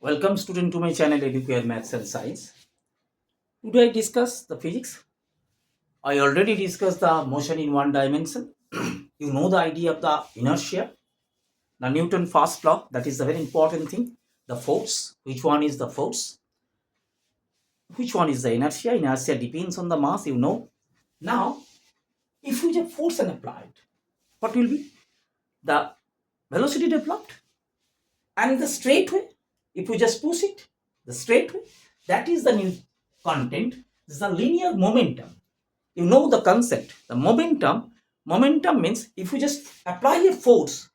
Welcome student to my channel Educare Maths and Science. Today I discuss the physics. I already discussed the motion in one dimension. You know the idea of the inertia, the Newton first law, that is the very important thing. The force, which one is the force? Which one is the inertia? Inertia depends on the mass, you know. Now, if we just force and applied, what will be? The velocity developed. And the straight way, if we just push it, the straight way, that is the new content. This is the linear momentum. You know the concept. The momentum means if you just apply a force,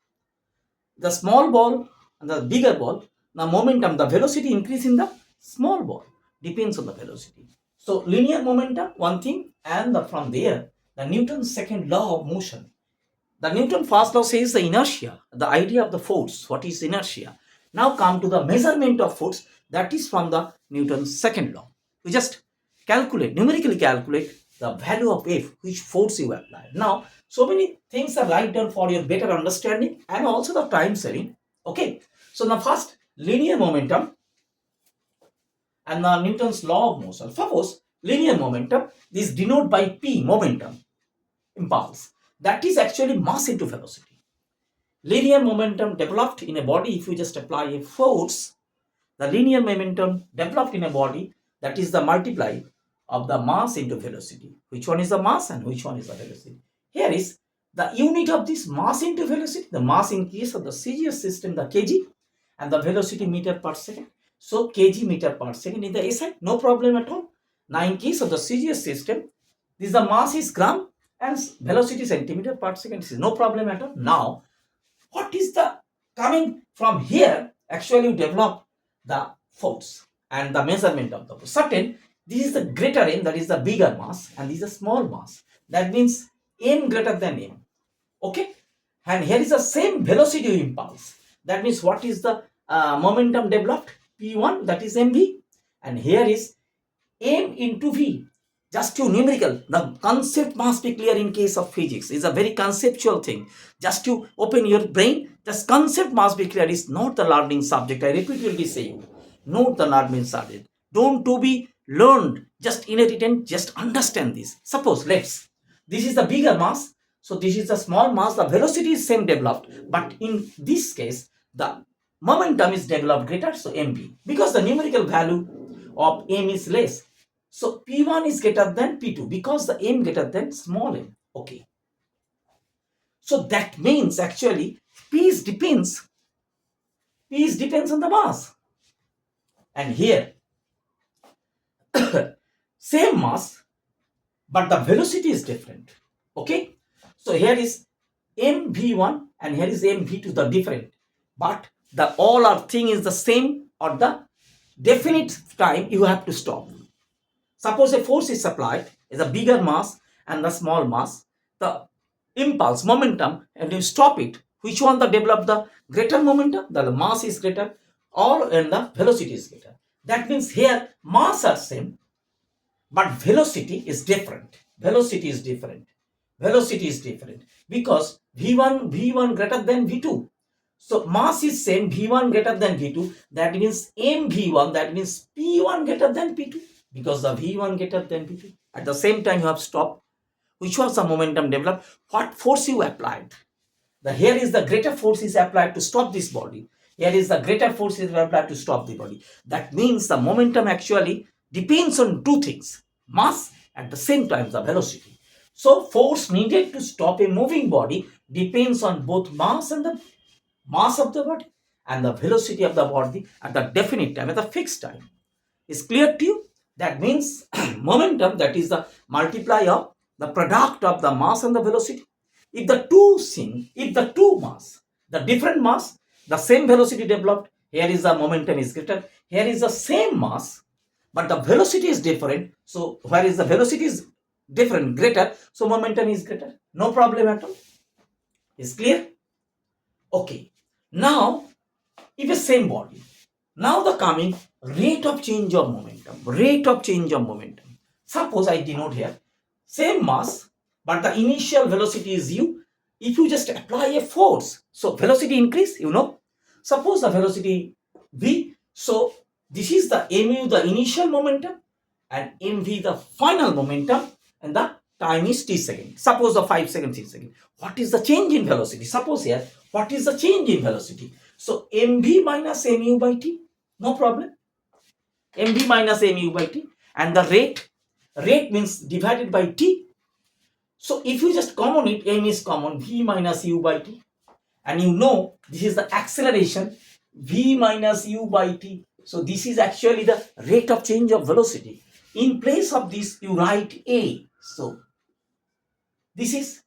the small ball and the bigger ball, the momentum, the velocity increase in the small ball. Depends on the velocity. So linear momentum, one thing, and from there, the Newton's second law of motion. The Newton first law says the inertia, the idea of the force. What is inertia? Now come to the measurement of force. That is from the Newton's second law. We just numerically calculate the value of F, which force you apply. Now, so many things are written down for your better understanding and also the time saving. Okay. So now first, linear momentum and the Newton's law of motion. Suppose linear momentum is denoted by P, momentum, impulse. That is actually mass into velocity. Linear momentum developed in a body, if you just apply a force, the linear momentum developed in a body, that is the multiply of the mass into velocity. Which one is the mass and which one is the velocity? Here is the unit of this mass into velocity. The mass in case of the C.G.S.E system, the kg, and the velocity meter per second. So kg meter per second in the SI, no problem at all. Now in case of the C.G.S.E system, this the mass is gram and velocity centimeter per second. This is no problem at all. Now, what is the coming from here? Actually, you develop the force and the measurement of the force. Certain, this is the greater m, that is the bigger mass, and this is a small mass. That means m greater than m. Okay, and here is the same velocity impulse. That means what is the momentum developed? P1, that is mv, and here is m into v. Just to numerical, the concept must be clear in case of physics. It's a very conceptual thing. Just to open your brain, just concept must be clear. It's not the learning subject. I repeatedly say you, not the learning subject. Don't to be learned, just inherent, just understand this. Suppose this is the bigger mass, so this is the small mass. The velocity is same developed, but in this case, the momentum is developed greater, so mv, because the numerical value of m is less. So P1 is greater than P2 because the m greater than small m. Okay. So that means actually P depends on the mass. And here, same mass, but the velocity is different. Okay. So here is mv1 and here is mv2, the different. But the all our thing is the same, or the definite time you have to stop. Suppose a force is applied, is a bigger mass and the small mass, the impulse, momentum, and you stop it. Which one the develop the greater momentum? The mass is greater, or and the velocity is greater. That means here mass are same, but velocity is different. Velocity is different. Velocity is different because v1 greater than v2. So mass is same, v1 greater than v2. That means mv1, that means p1 greater than p2, because the v1 greater than p2. At the same time, you have stopped. Which was the momentum developed? What force you applied? Here is the greater force is applied to stop this body. Here is the greater force is applied to stop the body. That means the momentum actually depends on two things: mass, at the same time the velocity. So force needed to stop a moving body depends on both mass and the mass of the body and the velocity of the body at the definite time, at the fixed time. Is clear to you? That means momentum, that is the multiply of the product of the mass and the velocity. If the two mass, the different mass, the same velocity developed, here is the momentum is greater, here is the same mass, but the velocity is different. So where is the velocity is different, greater, so momentum is greater. No problem at all. Is clear? Okay. Now, if a same body, now the coming rate of change of momentum. Rate of change of momentum. Suppose I denote here same mass, but the initial velocity is u. If you just apply a force, so velocity increase, you know. Suppose the velocity v, So this is the mu, the initial momentum, and mv, the final momentum, and the time is t second. Suppose the 5 seconds, 6 seconds. What is the change in velocity? Suppose here, what is the change in velocity? So mv minus mu by t, no problem. mv minus mu by t, and the rate means divided by t. So if you just common it, m is common, v minus u by t, and you know this is the acceleration, v minus u by t. So this is actually the rate of change of velocity. In place of this, you write a. So this is,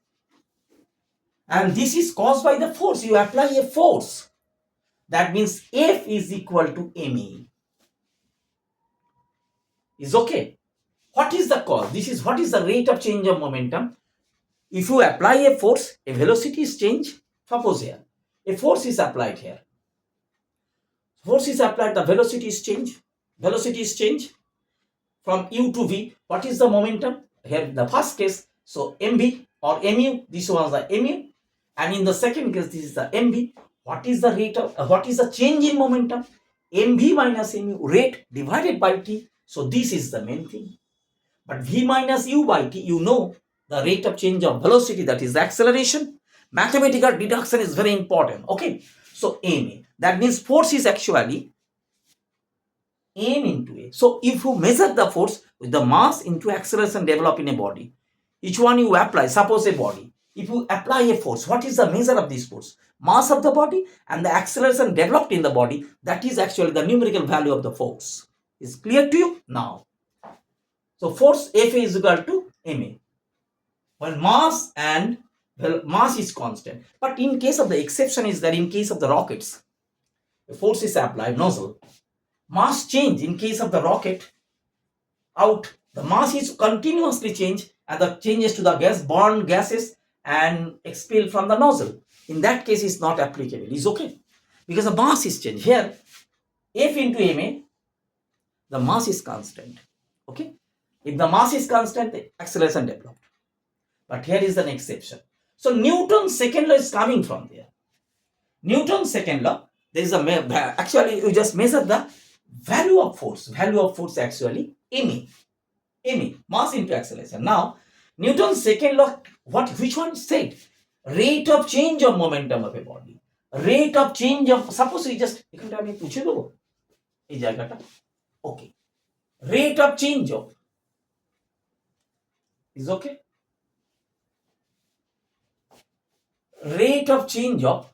and this is caused by the force. You apply a force. That means F is equal to ma. Is okay. What is the cause? This is what is the rate of change of momentum. If you apply a force, a velocity is changed. Suppose here, a force is applied here. Force is applied, the velocity is changed. Velocity is changed from u to v. What is the momentum? Here, the first case, so mv or mu, this was the mu, and in the second case, this is the mv. What is the rate of, what is the change in momentum? mv minus mu, rate divided by t. So this is the main thing. But v minus u by t, you know the rate of change of velocity, that is the acceleration. Mathematical deduction is very important. Okay, so ma, that means force is actually m into a. So if you measure the force with the mass into acceleration developed in a body, each one you apply, suppose a body, if you apply a force, what is the measure of this force? Mass of the body and the acceleration developed in the body, that is actually the numerical value of the force. Is clear to you now? So force F is equal to ma. When mass and, well, mass is constant. But in case of the exception is that in case of the rockets, the force is applied, nozzle, mass change. In case of the rocket, out, the mass is continuously changed, and the changes to the gas, burned gases and expelled from the nozzle. In that case, is not applicable. Is okay, because the mass is changed. Here, F into ma, the mass is constant. Okay, if the mass is constant, the acceleration developed. But here is an exception. So Newton's second law is coming from there. Newton's second law, there is a, actually you just measure the value of force. Value of force actually ma. Mass into acceleration. Now, Newton's second law, which one said? Rate of change of momentum of a body. Rate of change of, suppose we just, okay. Rate of change of, is okay. Rate of change of,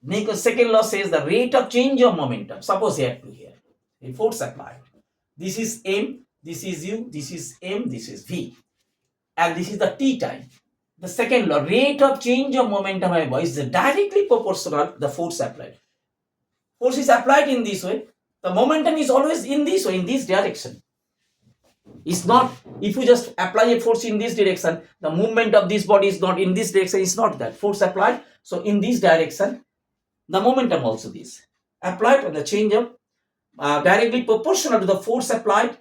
Newton's second law says the rate of change of momentum. Suppose here to here, a force applied. This is m, this is u, this is m, this is v, and this is the t time. The second law, rate of change of momentum is directly proportional to the force applied. Force is applied in this way. The momentum is always in this way, in this direction. It's not, if you just apply a force in this direction, the movement of this body is not in this direction. It's not that. Force applied, so in this direction, the momentum also this. Applied and the change of directly proportional to the force applied,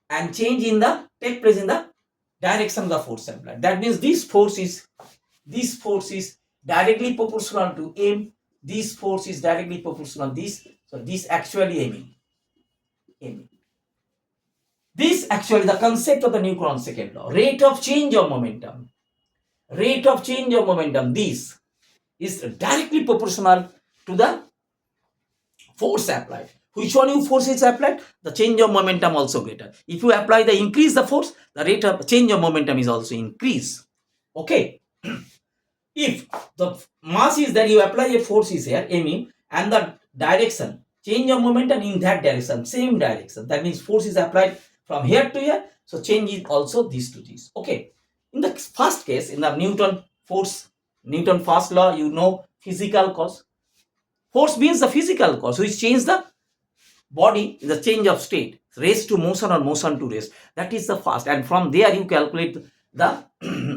and change in the, take place in the direction of the force applied. That means this force is directly proportional to m. This force is directly proportional to this. So this actually m. This actually the concept of the Newton's second law. Rate of change of momentum. Rate of change of momentum. This is directly proportional to the force applied. Which one you force is applied, the change of momentum also greater. If you apply the increase the force, the rate of change of momentum is also increase. Okay. If the mass is there, you apply a force is here, m, and the direction, change of momentum in that direction, same direction. That means force is applied from here to here. So change is also this to this. Okay. In the first case, in the Newton first law, you know physical cause. Force means the physical cause, which change the body in the change of state, race to motion or motion to rest. That is the first, and from there you calculate the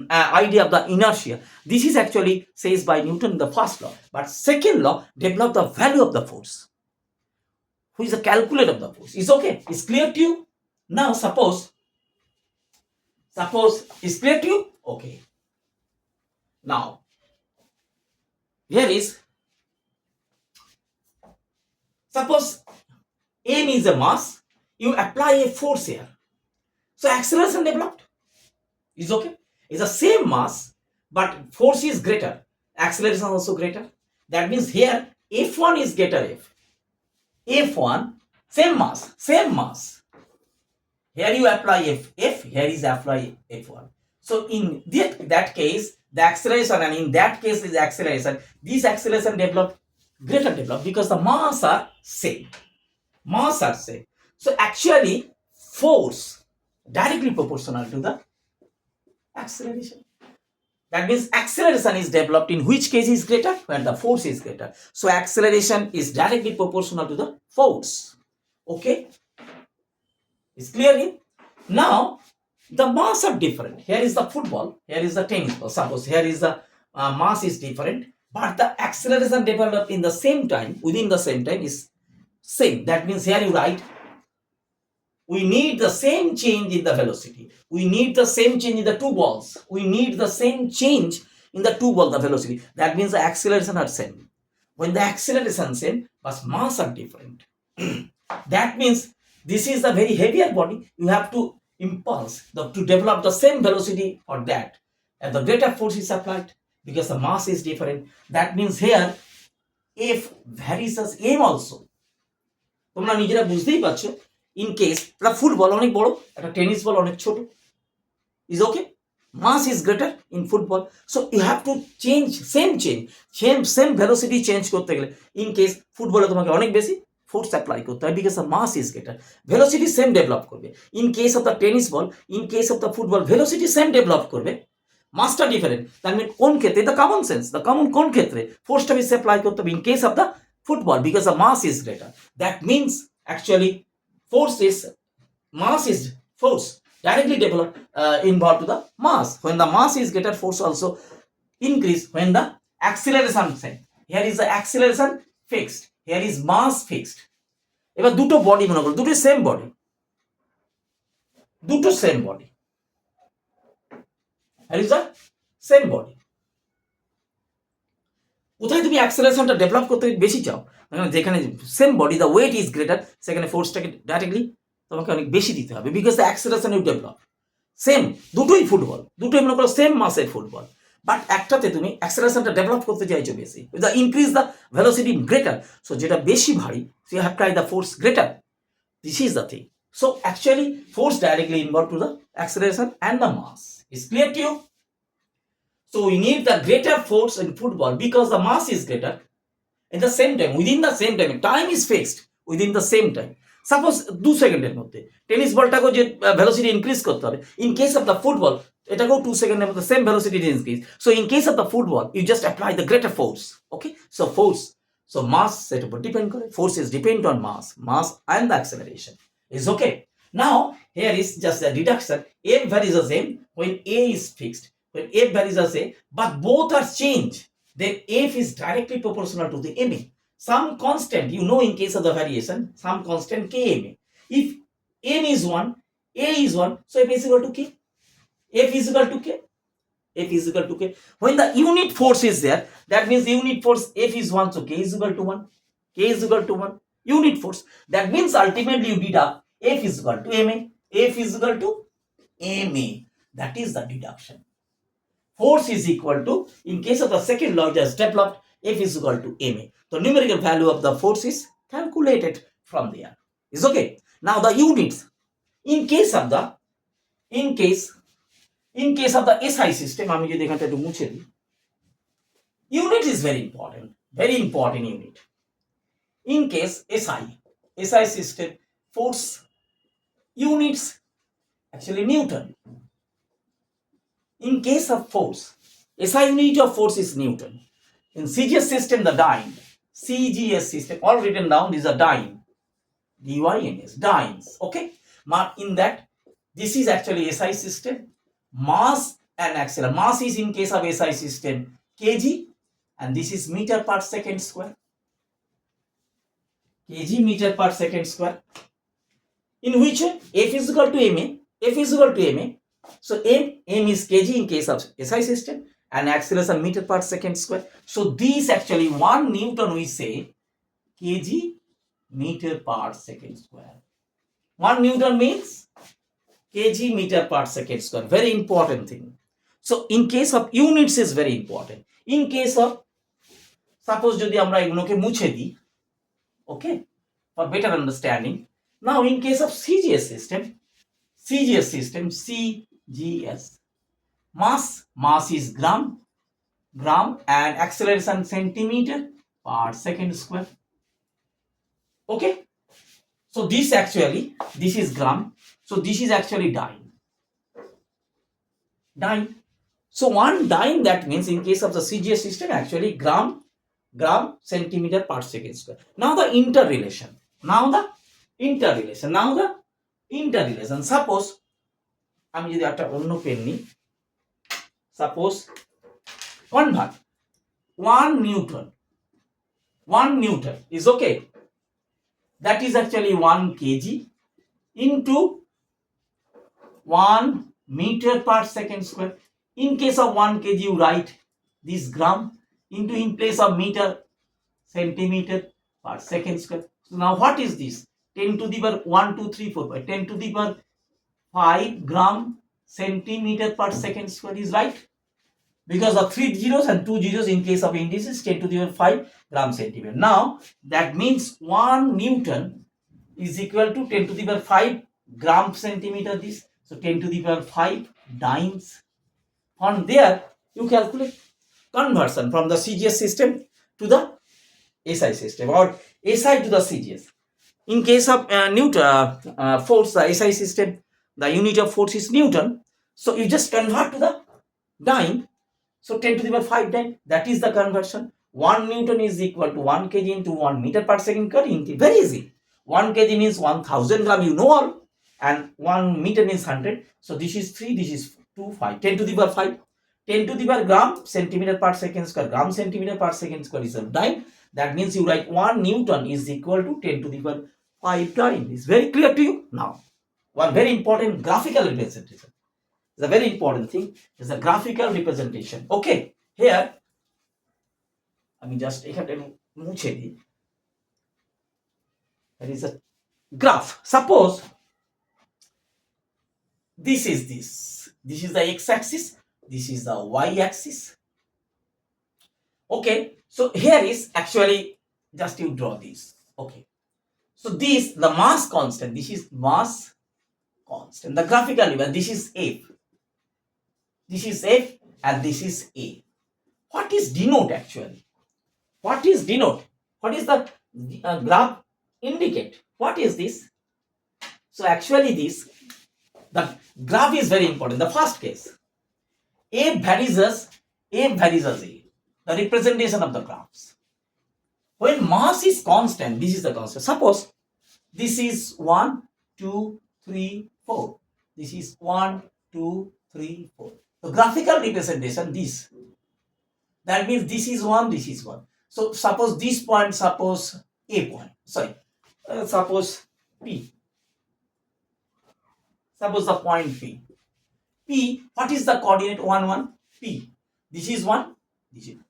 idea of the inertia. This is actually says by Newton in the first law. But second law develop the value of the force, who is the calculator of the force. Is okay? Is clear to you? Now suppose is clear to you? Okay. Now here is, suppose m is a mass, you apply a force here. So acceleration developed. Is okay. It's the same mass, but force is greater. Acceleration also greater. That means here F1 is greater F. F1, same mass, same mass. Here you apply F, here is apply F1. So in that case, the acceleration, and in that case is acceleration, this acceleration developed, greater developed, because the mass are same. Mass are same. So actually force directly proportional to the acceleration. That means acceleration is developed in which case is greater? When the force is greater. So acceleration is directly proportional to the force. Okay? It's clear here? Now, the mass are different. Here is the football, here is the tennis ball. Suppose here is the mass is different, but the acceleration developed in the same time, within the same time is same. That means here you write, we need the same change in the velocity. We need the same change in the two balls. We need the same change in the two balls, the velocity. That means the acceleration are same. When the acceleration is same, but mass are different. That means this is a very heavier body. You have to impulse to develop the same velocity for that. And the greater force is applied because the mass is different. That means here F varies as m also. তোমরা নিজেরা বুঝতেই পারছো in case একটা football অনেক বড় একটা tennis ball অনেক ছোট is okay, mass is greater in football, so you have to change same velocity change করতে গেলে in case ফুটবলে তোমাকে অনেক বেশি force apply করতে হয় because the mass is greater, velocity same develop করবে. In case of the tennis ball, in case of the football, velocity same develop করবে, মাসটা ডিফারেন্ট. তার মানে কোন ক্ষেত্রে, the common sense, the common কোন ক্ষেত্রে ফোর্সটা বেশি অ্যাপ্লাই করতে হবে? In case of the football, because the mass is greater. That means actually mass is force directly developed involved to the mass. When the mass is greater, force also increase. When the acceleration same, here is the acceleration fixed, here is mass fixed. এবার দুটো body মনে করো, দুটো same body, here is the same body. কোথায় তুমি অ্যাক্সেলারেশনটা develop করতে বেশি চাও, যেখানে same body, the weight is greater, সেখানে ফোর্সটাকে ডাইরেক্টলি তোমাকে অনেক বেশি দিতে হবে, because the acceleration you develop same. দুটোই ফুটবল, দুটোই মনে করো সেম মাসের ফুটবল, বাট একটাতে তুমি অ্যাক্সেলারেশনটা ডেভেলপ করতে চাইছো বেশি, the increase the velocity greater, so যেটা বেশি ভারী, so you have try the force greater. This is the thing. So actually force directly involve to the acceleration and the mass. Is clear to you? So we need the greater force in football because the mass is greater. In the same time, within the same time is fixed within the same time. Suppose 2 সেকেন্ডের মধ্যে tennis বলটাকে যে velocity increase করতে হবে, in case of the football এটাকেও 2 সেকেন্ডের মধ্যে same velocity increase. So in case of the football you just apply the greater force. Okay, so force, so mass এর উপর ডিপেন্ড করে, force is depend on mass and the acceleration. Is okay? Now here is just the deduction. m varies the same when a is fixed. When f varies the same, but both are changed, then f is directly proportional to the ma. Some constant, you know, in case of the variation, some constant kma. If m is 1, a is 1, so f is equal to k. F is equal to k. F is equal to k. When the unit force is there, that means the unit force F is 1, so k is equal to 1. K is equal to 1. Unit force. That means ultimately you deduct F is equal to ma. F is equal to ma. That is the deduction. Force is equal to, in case of the second law just developed, F is equal to ma. The numerical value of the force is calculated from there. Is okay? Now the units. In case of the SI system, আমি যদি এখানটা একটু মুছে দিই, unit is very important unit. In case SI system, force units actually Newton. In case of force, SI unit of force is Newton. In CGS system, the dyne, CGS system, all written down, these are dyne, D-Y-N-S, dynes, okay? In that, this is actually SI system, mass and acceleration. Mass is in case of SI system, kg, and this is meter per second square. Kg, meter per second square. In which F is equal to ma, so m is kg in case of SI system, and acceleration meter per second square. So these actually 1 Newton we say kg meter per second square. 1 Newton means kg meter per second square. Very important thing. So in case of units is very important. In case of suppose যদি আমরা এগুলোকে মুছে দিই, okay, for better understanding. Now in case of CGS system, CGS, mass is gram and acceleration centimeter per second square. Okay, so this is gram, so this is actually dyne. So one dyne, that means in case of the CGS system actually gram centimeter per second square. Now the interrelation. Suppose আমি যদি একটা অন্য pen নিই, suppose convert 1 Newton is okay, that is actually 1 kg into 1 meter per second square. In case of 1 kg you write this gram into, in place of meter, centimeter per second square. So now what is this? 10 to the power 1 2 3 4 by 10 to the power 5 gram centimeter per second square is right, because of 3 zeros and 2 zeros in case of indices. 10 to the power 5 gram centimeter. Now that means 1 Newton is equal to 10 to the power 5 gram centimeter this. So 10 to the power 5 dynes. From there you calculate conversion from the CGS system to the SI system, or SI to the CGS. In case of force, the SI system, the unit of force is Newton. So you just convert to the dyne. So 10 to the power 5 dyne, that is the conversion. 1 Newton is equal to 1 kg into 1 meter per second square. Very easy. 1 kg means 1000 gram, you know all, and 1 meter means 100. So this is 3, this is 2, 5. 10 to the power 5. 10 to the power gram centimeter per second square. Gram centimeter per second square is a dyne. That means you write 1 Newton is equal to 10 to the power 5 dyne. Is very clear to you? Now, one very important graphical representation. It's a very important thing. It's a graphical representation. Okay, here আমি just এখানে মুছে দিই. There is a graph. Suppose this is the x-axis, this is the y-axis. Okay, so here is actually just you draw this. Okay, so this the mass constant, this is mass constant. The graphical level, this is F, and this is A. What is denote actually? What is denote? What is the graph indicate? What is this? So actually the graph is very important. The first case, F varies as A, the representation of the graphs. When mass is constant, this is the constant. Suppose this is 1 2 3 4. This is 1 2 3 4. The graphical representation, this, that means this is 1, this is 1. So suppose this point, suppose A point, suppose P, suppose the point P, what is the coordinate? 1 1. P, this is 1,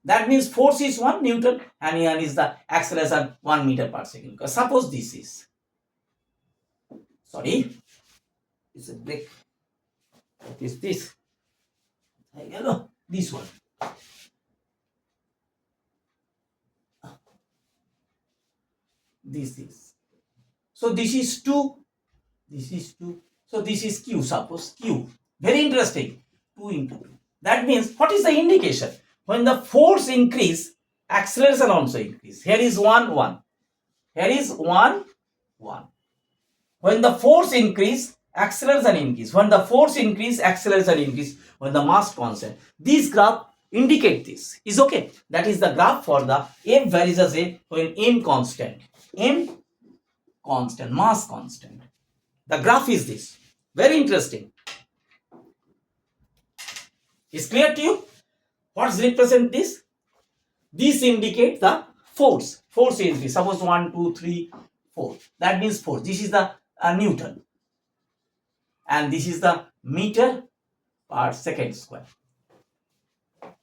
that means force is 1 Newton, and here is the acceleration 1 meter per second. Suppose this is, it's a break. What is this? This one. This is, so this is 2, this is 2, so this is Q. Suppose Q, very interesting, 2 into 2. That means what is the indication? When the force increase, acceleration also increase. Here is 1 1, here is 1 1. When the force increase, acceleration increase. When the force increase, acceleration increase. When the mass constant, this graph indicate this. Is okay. That is the graph for the M varies as A, when M constant, mass constant. The graph is this. Very interesting. Is clear to you? What's represent this? This indicate the force increase. Suppose 1 2 3 4. That means force. This is the Newton, and this is the meter per second square.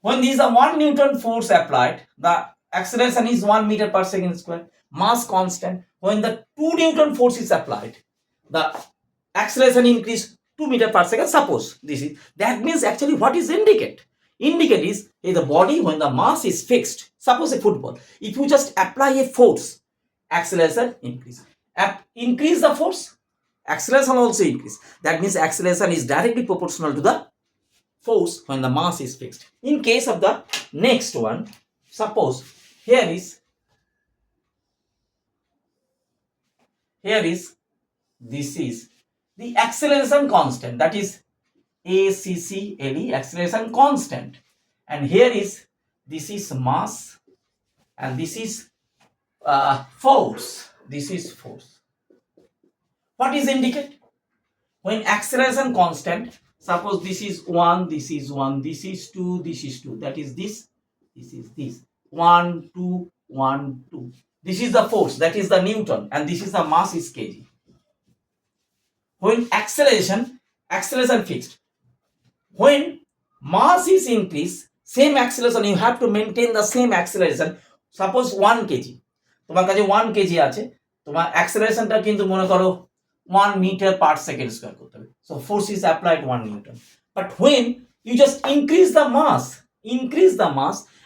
When this is a 1 Newton force applied, the acceleration is 1 meter per second square. mass constant. When the 2 Newton force is applied, the acceleration increase 2 meter per second. Suppose this is, that means actually what is indicate? Indicate is the body when the mass is fixed. Suppose a football, if you just apply a force, acceleration increase. Increase the force, acceleration also increase. That means acceleration is directly proportional to the force when the mass is fixed. In case of the next one, suppose here is this is the acceleration constant, that is A.C.S.E, acceleration constant, and here is this is mass and this is force. This is force. What is indicate? When acceleration constant, suppose this is 1, this is 1, this is 2, this is 2, that is this is this 1 2 1 2. This is the force, that is the Newton, and this is the mass is kg. When acceleration fixed, when mass is increased, same acceleration you have to maintain the same acceleration. Suppose 1 kg, তোমার কাছে 1 kg আছে, তোমার অ্যাক্সেলারেশনটা কিন্তু মনে করো 1 meter per second square করতে হবে. So force is applied 1 Newton. But when you just increase the mass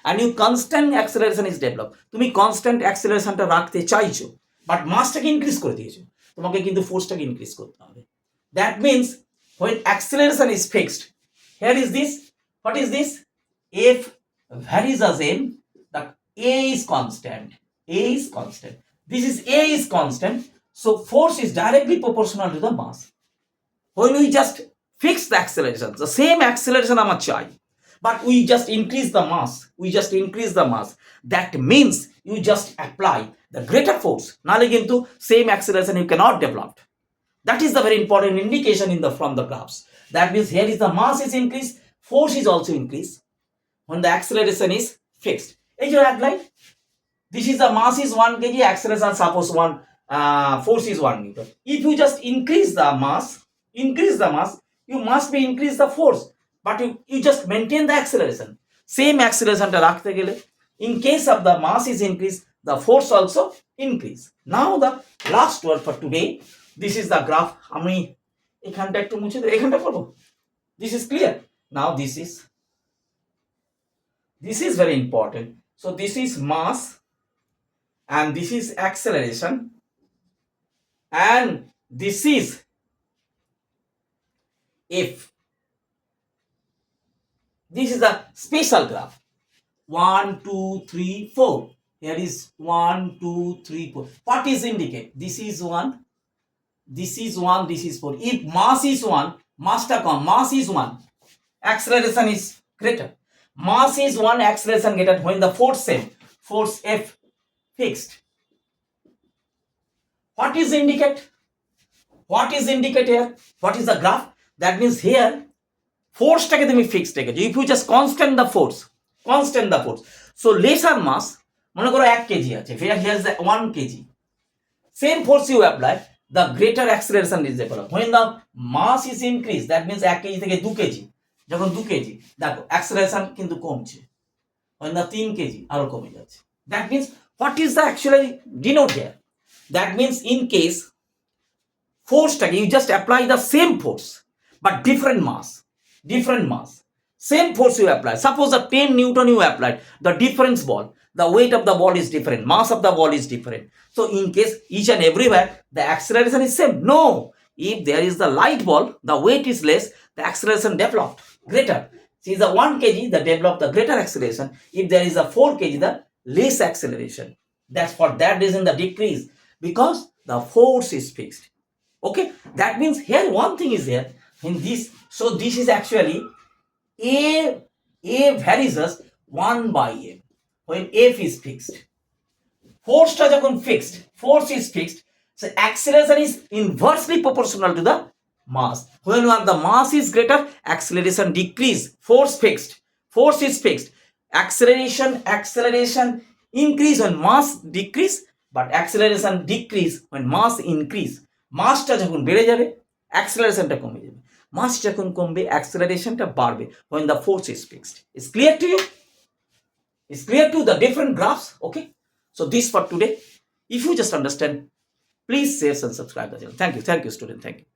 and you constant acceleration is developed, তুমি constant acceleration টা রাখতে চাইছো বাট মাসটাকে ইনক্রিজ করে দিয়েছো, তোমাকে কিন্তু ফোর্সটাকে ইনক্রিজ করতে হবে. That means when acceleration is fixed, here is this, what is this? F varies as m, the A is constant. This is A is constant, so force is directly proportional to the mass. When we just fix the acceleration, the same acceleration আমার চাই, but we just increase the mass, that means you just apply the greater force, নালে কিন্তু same acceleration you cannot develop. That is the very important indication from the graphs. That means here is the mass is increased, force is also increased when the acceleration is fixed. এই যে outline, this is the mass is 1 kg, acceleration suppose 1, force is 1 Newton. If you just increase the mass, you must be increase the force, but you just maintain the acceleration. Same acceleration টা রাখতে গেলে, in case of the mass is increased, the force also increase. Now the last word for today, this is the graph. আমি এখানটা একটু মুছে দেব, এখানটা করব. This is clear. Now this is very important. So this is mass and this is acceleration and this is F. This is the special graph. 1 2 3 4. Here is 1 2 3 4. What is indicate? This is 1, this is 1, this is 4. If mass is 1, mass is 1, acceleration is greater. Mass is 1, acceleration greater when the force F fixed. What is indicate? Here? What is the graph? That means here forceটাকে তুমি fixed রেখেছো. If you just constant the force, so lesser mass, মনে করো 1 kg আছে, here is the 1 kg, same force you apply, the greater acceleration is developed. When the mass is increased, that means 1 kg থেকে 2 kg, যখন 2 kg দেখো acceleration কিন্তু কমছে, when the 3 kg আরো কমে যাচ্ছে. That means what is the actually denote here? That means in case forceটাকে you just apply the same force but different mass, same force you apply. Suppose the 10 Newton you applied, the difference ball, the weight of the ball is different, mass of the ball is different. So in case each and everywhere the acceleration is same. No, if there is the light ball, the weight is less, the acceleration developed greater. See the 1 kg, the developed the greater acceleration. If there is a 4 kg, the less acceleration. That's for that reason the decrease, because the force is fixed. Okay, that means here one thing is there in this. So this is actually A varies as 1 by m when F is fixed. Force is fixed, so acceleration is inversely proportional to the mass. When the mass is greater, acceleration decrease, force is fixed, acceleration increase when mass decrease, but acceleration decrease when mass increase. মাসটা যখন বেড়ে যাবে, অ্যাক্সেলারেশনটা কমে যাবে, মাস যখন কমবে, অ্যাক্সেলারেশনটা বাড়বে when the force is fixed. Is clear to you? Is clear to the different graphs? Okay, so this for today. If you just understand, please share and subscribe the channel. Thank you, student. Thank you.